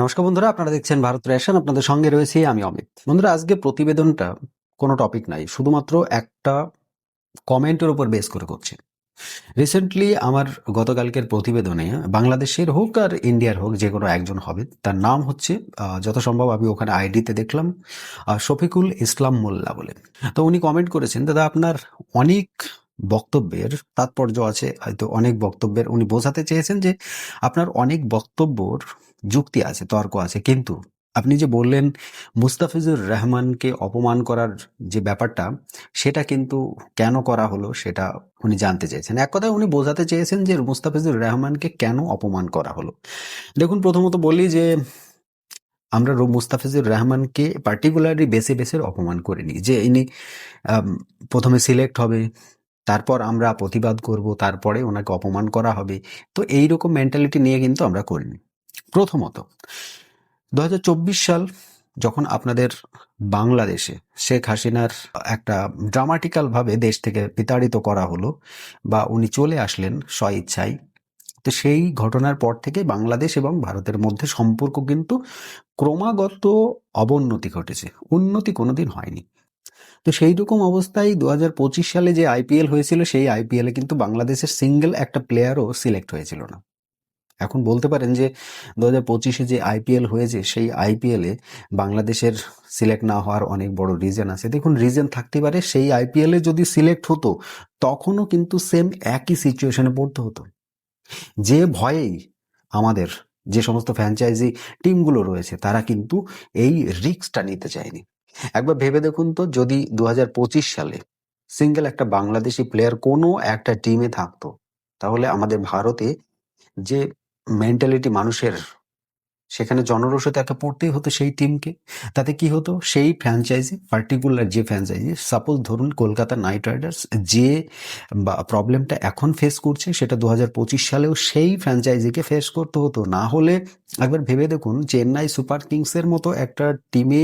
নমস্কার বন্ধুরা, আপনারা দেখছেন ভারত রেশন। আপনাদের সঙ্গে রয়েছি আমি অমিত। বন্ধুরা, আজকে প্রতিবেদনটা কোনো টপিক নাই, শুধুমাত্র একটা কমেন্টের উপর বেস করে করছি। রিসেন্টলি আমার গতকালকের প্রতিবেদনে বাংলাদেশের হোক আর ইন্ডিয়ার হোক, যে কোনো একজন হবে, তার নাম হচ্ছে যত সম্ভব আমি ওখানে আইডিতে দেখলাম শফিকুল ইসলাম মোল্লা বলে। তো উনি কমেন্ট করেছেন, দাদা আপনার অনেক বক্তব্যের তাৎপর্য আছে, হয়তো অনেক বক্তব্যের উনি বোঝাতে চেয়েছেন যে আপনার অনেক বক্তব্যর যুক্তি আছে, তর্ক আছে, কিন্তু আপনি যে বললেন মুস্তাফিজুর রহমানকে অপমান করার যে ব্যাপারটা, সেটা কিন্তু কেন করা হলো সেটা উনি জানতে চেয়েছেন। এক কথায় উনি বোঝাতে চেয়েছেন যে মুস্তাফিজুর রহমানকে কেন অপমান করা হলো। দেখুন, প্রথমত বলি যে আমরা মুস্তাফিজুর রহমানকে পার্টিকুলারলি বেছে বেছে অপমান করিনি, যে ইনি প্রথমে সিলেক্ট হবে, তারপর আমরা প্রতিবাদ করব, তারপরে ওনাকে অপমান করা হবে। তো এইরকম মেন্টালিটি নিয়ে কিন্তু আমরা করিনি। প্রথমত, 2024 সাল যখন আপনাদের বাংলাদেশে শেখ হাসিনার একটা ড্রামাটিক্যাল ভাবে দেশ থেকে বিতাড়িত করা হলো, বা উনি চলে আসলেন স্বইচ্ছায়, তো সেই ঘটনার পর থেকে বাংলাদেশ এবং ভারতের মধ্যে সম্পর্ক কিন্তু ক্রমাগত অবনতি ঘটেছে, উন্নতি কোনোদিন হয়নি। তো সেই রকম অবস্থায় 2025 সালে যে আইপিএল হয়েছিল, সেই আইপিএলে কিন্তু বাংলাদেশের সিঙ্গেল একটা প্লেয়ারও সিলেক্ট হয়েছিল না। এখন বলতে পারেন যে 2025-এ যে আইপিএল হয়েছে, সেই আইপিএলে বাংলাদেশের সিলেক্ট না হওয়ার অনেক বড় রিজন আছে। দেখুন, রিজন থাকতে পারে, সেই আইপিএলে যদি সিলেক্ট হতো তখনও কিন্তু সেম একই সিচুয়েশনে পড়তে হতো। যে ভয়েই আমাদের যে সমস্ত ফ্র্যাঞ্চাইজি টিমগুলো রয়েছে, তারা কিন্তু এই রিস্কটা নিতে চায়নি। একবার ভেবে দেখুন তো, যদি 2025 সালে সিঙ্গেল একটা বাংলাদেশি প্লেয়ার কোনো একটা টিমে থাকতো, তাহলে আমাদের ভারতে যে মেন্টালিটি মানুষের, সেখানে জনরোষে তাকে পড়তেই হতো সেই টিমকে। তাতে কি হতো, সেই ফ্র্যাঞ্চাইজি, পার্টিকুলার যে ফ্র্যাঞ্চাইজি, সাপোজ ধরুন কলকাতা নাইট রাইডার্স, যে প্রবলেমটা এখন ফেস করছে, সেটা 2025 সালেও সেই ফ্র্যাঞ্চাইজিকে ফেস করতে হতো। না হলে একবার ভেবে দেখুন, চেন্নাই সুপার কিংসের মতো একটা টিমে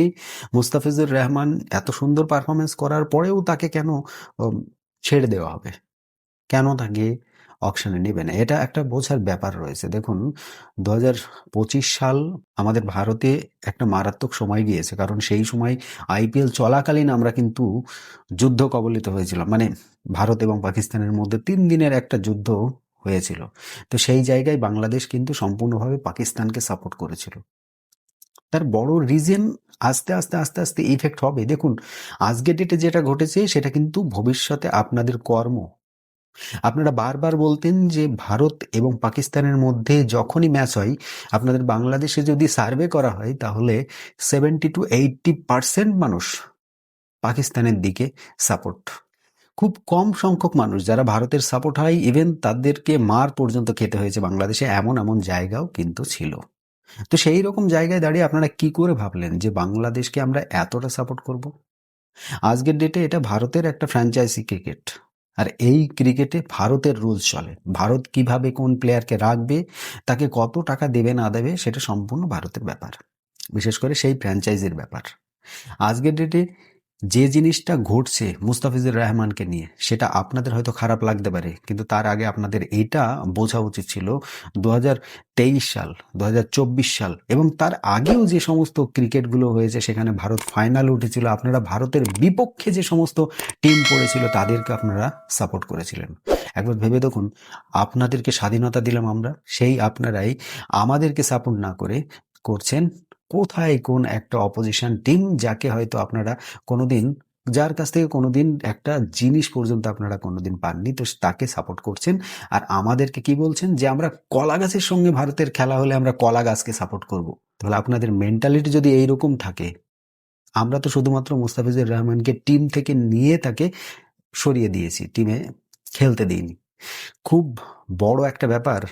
মুস্তাফিজুর রহমান এত সুন্দর পারফরমেন্স করার পরেও তাকে কেন ছেড়ে দেওয়া হবে, কেন তাকে অকশনে নেবে না? এটা একটা বোঝার ব্যাপার রয়েছে। দেখুন, 2025 সাল আমাদের ভারতে একটা মারাত্মক সময় গিয়েছে, কারণ সেই সময় আইপিএল চলাকালীন আমরা কিন্তু যুদ্ধ কবলিত হয়েছিলাম। মানে ভারত এবং পাকিস্তানের মধ্যে 3 দিনের একটা যুদ্ধ হয়েছিল। তো সেই জায়গায় বাংলাদেশ কিন্তু সম্পূর্ণভাবে পাকিস্তানকে সাপোর্ট করেছিল। তার বড় রিজন আস্তে আস্তে আস্তে আস্তে ইফেক্ট হবে। দেখুন, আজকের ডেটে যেটা ঘটেছে, সেটা কিন্তু ভবিষ্যতে আপনাদের কর্ম। আপনারা বারবার বলতেন যে ভারত এবং পাকিস্তানের মধ্যে যখনই ম্যাচ হয়, আপনাদের বাংলাদেশে যদি সার্ভে করা হয়, তাহলে 70-80% মানুষ পাকিস্তানের দিকে সাপোর্ট। খুব কম সংখ্যক মানুষ যারা ভারতের সাপোর্ট হয়, ইভেন তাদেরকে মার পর্যন্ত খেতে হয়েছে বাংলাদেশে, এমন এমন জায়গাও কিন্তু ছিল। তো সেই রকম জায়গায় দাঁড়িয়ে আপনারা কি করে ভাবলেন যে বাংলাদেশকে আমরা এতটা সাপোর্ট করব? আজকের ডেটে এটা ভারতের একটা ফ্র্যাঞ্চাইজি ক্রিকেট, আর এই ক্রিকেটে ভারতের রুলস চলে। ভারত কিভাবে কোন প্লেয়ারকে রাখবে, তাকে কত টাকা দেবে না দেবে, সেটা সম্পূর্ণ ভারতের ব্যাপার, বিশেষ করে সেই ফ্র্যাঞ্চাইজির ব্যাপার। আজকের ডেটে যে জিনিসটা ঘটছে মুস্তাফিজুর রহমানকে নিয়ে, সেটা আপনাদের হয়তো খারাপ লাগতে পারে, কিন্তু তার আগে আপনাদের এটা বোঝা উচিত ছিল 2023 সাল, 2024 সাল এবং তার আগেও যে সমস্ত ক্রিকেটগুলো হয়েছে, সেখানে ভারত ফাইনাল উঠেছিল, আপনারা ভারতের বিপক্ষে যে সমস্ত টিম পড়েছিল তাদেরকে আপনারা সাপোর্ট করেছিলেন। একবার ভেবে দেখুন, আপনাদেরকে স্বাধীনতা দিলাম আমরা, সেই আপনারাই আমাদেরকে সাপোর্ট না করে করছেন কোথায় কোন একটা অপোজিশন টিম, যাকে হয়তো আপনারা কোনোদিন, যার কাছ থেকে কোনোদিন একটা জিনিস পর্যন্ত আপনারা কোনোদিন পাননি, তো তাকে সাপোর্ট করছেন। আর আমাদেরকে কি বলছেন, যে আমরা কলা গাছের সঙ্গে ভারতের খেলা হলে আমরা কলা গাছকে সাপোর্ট করব। তাহলে আপনাদের মেন্টালিটি যদি এইরকম থাকে, আমরা তো শুধুমাত্র মুস্তাফিজুর রহমানকে টিম থেকে নিয়ে তাকে সরিয়ে দিয়েছি, টিমে খেলতে দিইনি। খুব বড় একটা ব্যাপার।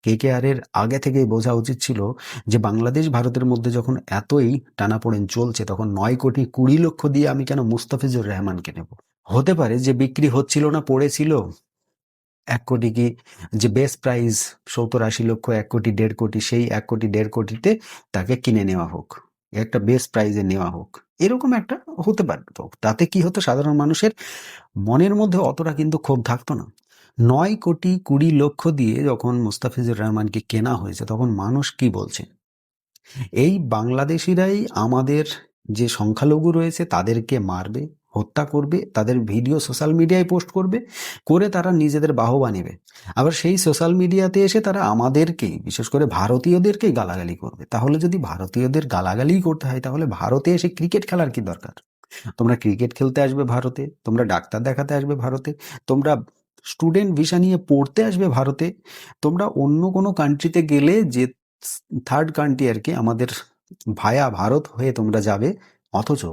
কেকেআরের আগে থেকেই বোঝা উচিত ছিল যে বাংলাদেশ ভারতের মধ্যে যখন এতই টানাপোড়েন চলছে, তখন 9,20,00,000 দিয়ে আমি কেন মুস্তাফিজুর রহমানকে নেব? হতে পারে যে বিক্রি হচ্ছিল না, পড়েছিল 1 কোটি, কি যে বেস্ট প্রাইস 70-80 লক্ষ, 1 কোটি 1.5 কোটি, সেই 1 কোটি 1.5 কোটিতে তাকে কিনে নেওয়া হোক, একটা বেস্ট প্রাইজে নেওয়া হোক, এরকম একটা হতে পারতো। তাতে কি হতো, সাধারণ মানুষের মনের মধ্যে অতটা কিন্তু ক্ষোভ থাকতো না। 9,20,00,000 দিয়ে যখন মুস্তাফিজুর রহমানকে কেনা হয়েছে, তখন মানুষ কি বলছে? এই বাংলাদেশিরাই আমাদের যে সংখ্যালঘু রয়েছে তাদেরকে মারবে, হত্যা করবে, তাদের ভিডিও সোশ্যাল মিডিয়ায় পোস্ট করবে, করে তারা নিজেদের বাহবা নেবে। আবার সেই সোশ্যাল মিডিয়াতে এসে তারা আমাদেরকেই, বিশেষ করে ভারতীয়দেরকেই গালাগালি করবে। তাহলে যদি ভারতীয়দের গালাগালিই করতে হয়, তাহলে ভারতে এসে ক্রিকেট খেলার কি দরকার? তোমরা ক্রিকেট খেলতে আসবে ভারতে, তোমরা ডাক্তার দেখাতে আসবে ভারতে, তোমরা স্টুডেন্ট ভিসা নিয়ে পড়তে আসবে ভারতে, তোমরা অন্য কোনো কান্ট্রিতে গেলে যে থার্ড কান্ট্রি আর কি, আমাদের ভায়া ভারত হয়ে তোমরা যাবে, অথচ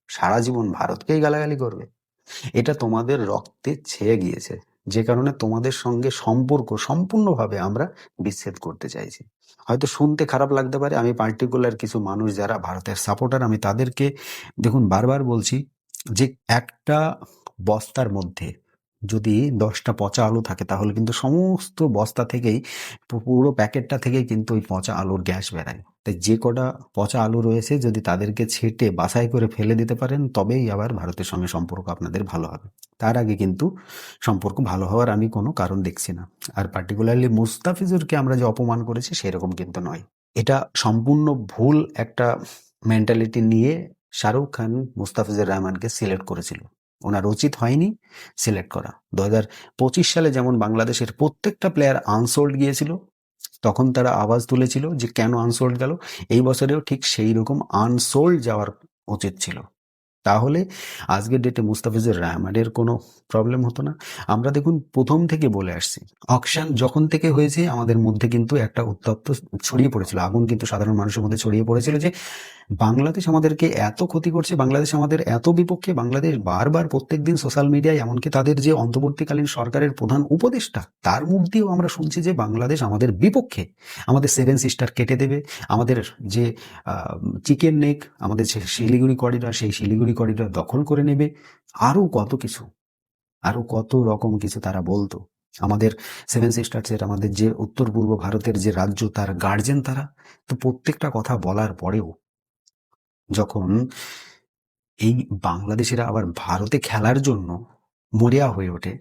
সারা জীবন ভারতকেই গালাগালি করবে। এটা তোমাদের রক্তে ছেয়ে গিয়েছে, যে কারণে তোমাদের সঙ্গে সম্পর্ক সম্পূর্ণভাবে আমরা বিচ্ছেদ করতে চাইছি। হয়তো শুনতে খারাপ লাগতে পারে, আমি পার্টিকুলার কিছু মানুষ যারা ভারতের সাপোর্টার, আমি তাদেরকে দেখুন বারবার বলছি যে একটা বস্তার মধ্যে যদি 10টা পচা আলু থাকে, তাহলে কিন্তু সমস্ত বস্তা থেকেই, পুরো প্যাকেটটা থেকেই কিন্তু ওই পচা আলুর গ্যাস বেরায়। তাই যে কটা পচা আলু রয়েছে যদি তাদেরকে ছেঁটে বাছাই করে ফেলে দিতে পারেন, তবেই আবার ভারতের সঙ্গে সম্পর্ক আপনাদের ভালো হবে। তার আগে কিন্তু সম্পর্ক ভালো হওয়ার আমি কোনো কারণ দেখছি না। আর পার্টিকুলারলি মুস্তাফিজুরকে আমরা যে অপমান করেছি সেরকম কিন্তু নয়। এটা সম্পূর্ণ ভুল একটা মেন্টালিটি নিয়ে শাহরুখ খান মুস্তাফিজুর রহমানকে সিলেক্ট করেছিল। ওনার উচিত হয়নি সিলেক্ট করা। 2025 সালে যেমন বাংলাদেশের প্রত্যেকটা প্লেয়ার আনসোল্ড গিয়েছিল, তখন তারা আওয়াজ তুলেছিল যে কেন আনসোল্ড গেল। এই বছরেও ঠিক সেই রকম আনসোল্ড যাওয়ার উচিত ছিল। তাহলে আজকের ডেটে মুস্তাফিজুর রহমানের কোনো প্রবলেম হতো না। আমরা দেখুন প্রথম থেকে বলে আসছি, অকশন যখন থেকে হয়েছে আমাদের মধ্যে কিন্তু একটা উত্তপ্ত ছড়িয়ে পড়েছিল, আগুন কিন্তু সাধারণ মানুষের মধ্যে ছড়িয়ে পড়েছিল যে বাংলাদেশ আমাদেরকে এত ক্ষতি করছে, বাংলাদেশ আমাদের এত বিপক্ষে। বাংলাদেশ বারবার প্রত্যেকদিন সোশ্যাল মিডিয়ায়, এমনকি তাদের যে অন্তর্বর্তীকালীন সরকারের প্রধান উপদেষ্টা, তার মুখ দিয়েও আমরা শুনছি যে বাংলাদেশ আমাদের বিপক্ষে, আমাদের 7 সিস্টার কেটে দেবে, আমাদের যে চিকেন নেক, আমাদের যে শিলিগুড়ি করিডর, সেই শিলিগুড়ি করিডর দখল করে নেবে, আরও কত কিছু, আরও কত রকম কিছু তারা বলতো। আমাদের 7 সিস্টার্সের, আমাদের যে উত্তর পূর্ব ভারতের যে রাজ্য, তার গার্জেন তারা। তো প্রত্যেকটা কথা বলার পরেও যখন এই বাংলাদেশিরা আবার ভারতে খেলার জন্য মরিয়া হয়ে ওঠে,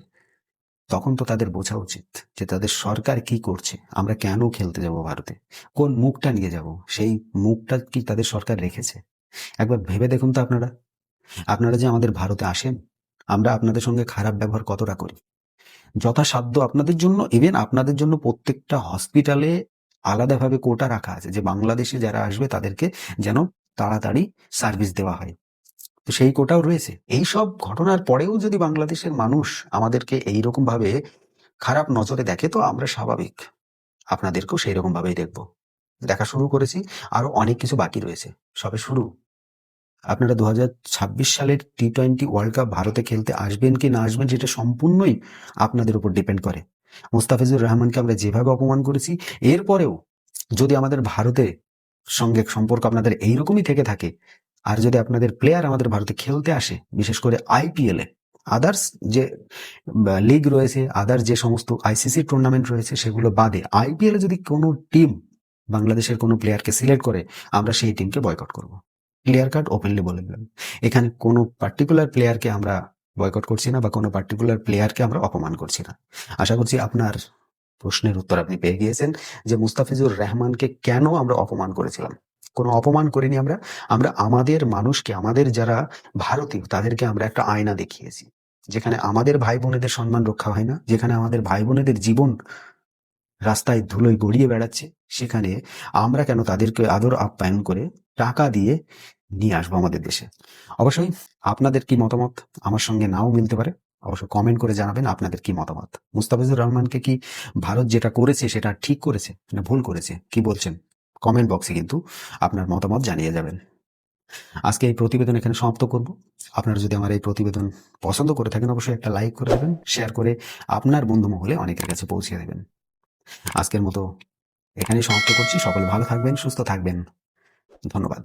তখন তো তাদের বোঝা উচিত যে তাদের সরকার কি করছে। আমরা কেন খেলতে যাব ভারতে, কোন মুখটা নিয়ে যাব, সেই মুখটা কি তাদের সরকার রেখেছে? একবার ভেবে দেখুন তো আপনারা। আপনারা যে আমাদের ভারতে আসেন, আমরা আপনাদের সঙ্গে খারাপ ব্যবহার কতটা করি। যথাসাধ্য আপনাদের জন্য, ইভেন আপনাদের জন্য প্রত্যেকটা হসপিটালে আলাদাভাবে কোটা রাখা আছে যে বাংলাদেশে যারা আসবে তাদেরকে যেন তাড়াতাড়ি সার্ভিস দেওয়া হয়। তো সেই কোটাও রয়েছে। এইসব ঘটনার পরেও যদি বাংলাদেশের মানুষ আমাদেরকে এইরকম ভাবে খারাপ নজরে দেখে, তো আমরা স্বাভাবিক আপনাদেরকেও সেই রকম ভাবেই দেখব। দেখা শুরু করেছি, আরো অনেক কিছু বাকি রয়েছে, সবে শুরু। আপনারা 2026 সালের টি-20 ওয়ার্ল্ড কাপ ভারতে খেলতে আসবেন কি না আসবেন, সেটা সম্পূর্ণই আপনাদের উপর ডিপেন্ড করে। মুস্তাফিজুর রহমানকে আমরা যেভাবে অপমান করেছি, এরপরেও যদি আমাদের ভারতে সঙ্গে সম্পর্ক আপনাদের এইরকমই থেকে থাকে, আর যদি আপনাদের প্লেয়ার আমাদের ভারতে খেলতে আসে, বিশেষ করে আইপিএল এ, আদার্স যে লিগ রয়েছে, আদার যে সমস্ত আইসিসি টুর্নামেন্ট রয়েছে সেগুলো বাদে, আইপিএল এ যদি কোনো টিম বাংলাদেশের কোনো প্লেয়ারকে সিলেক্ট করে, আমরা সেই টিমকে বয়কট করব। ক্লিয়ার কাট ওপেনলি বলে দিলাম। এখানে কোনো পার্টিকুলার প্লেয়ারকে আমরা বয়কট করছি না, বা কোনো পার্টিকুলার প্লেয়ারকে আমরা অপমান করছি না। আশা করছি আপনার প্রশ্নের উত্তর আপনি পেয়ে গিয়েছেন যে মুস্তাফিজুর রহমানকে কেন আমরা অপমান করেছিলাম। কোনো অপমান করিনি আমরা। আমরা আমাদের মানুষকে, আমাদের যারা ভারতীয়, তাদেরকে আমরা একটা আয়না দেখিয়েছি, যেখানে আমাদের ভাই বোনেদের সম্মান রক্ষা হয় না, যেখানে আমাদের ভাই বোনেদের জীবন রাস্তায় ধুলোয় গড়িয়ে বেড়াচ্ছে, সেখানে আমরা কেন তাদেরকে আদর আপ্যায়ন করে টাকা দিয়ে নিয়ে আসবো আমাদের দেশে। অবশ্যই আপনাদের কি মতামত আমার সঙ্গে নাও মিলতে পারে, অবশ্যই কমেন্ট করে জানাবেন আপনাদের কি মতামত। মুস্তাফিজুর রহমানকে কি ভারত যেটা করেছে সেটা ঠিক করেছে না ভুল করেছে, কি বলছেন? কমেন্ট বক্সে কিন্তু আপনার মতামত জানিয়ে যাবেন। আজকে এই প্রতিবেদন এখানে সমাপ্ত করব। আপনারা যদি আমার এই প্রতিবেদন পছন্দ করে থাকেন, অবশ্যই একটা লাইক করে দেবেন, শেয়ার করে আপনার বন্ধু মহলে অনেকের কাছে পৌঁছে দেবেন। আজকের মতো এখানেই সমাপ্ত করছি। সকলে ভালো থাকবেন, সুস্থ থাকবেন। ধন্যবাদ।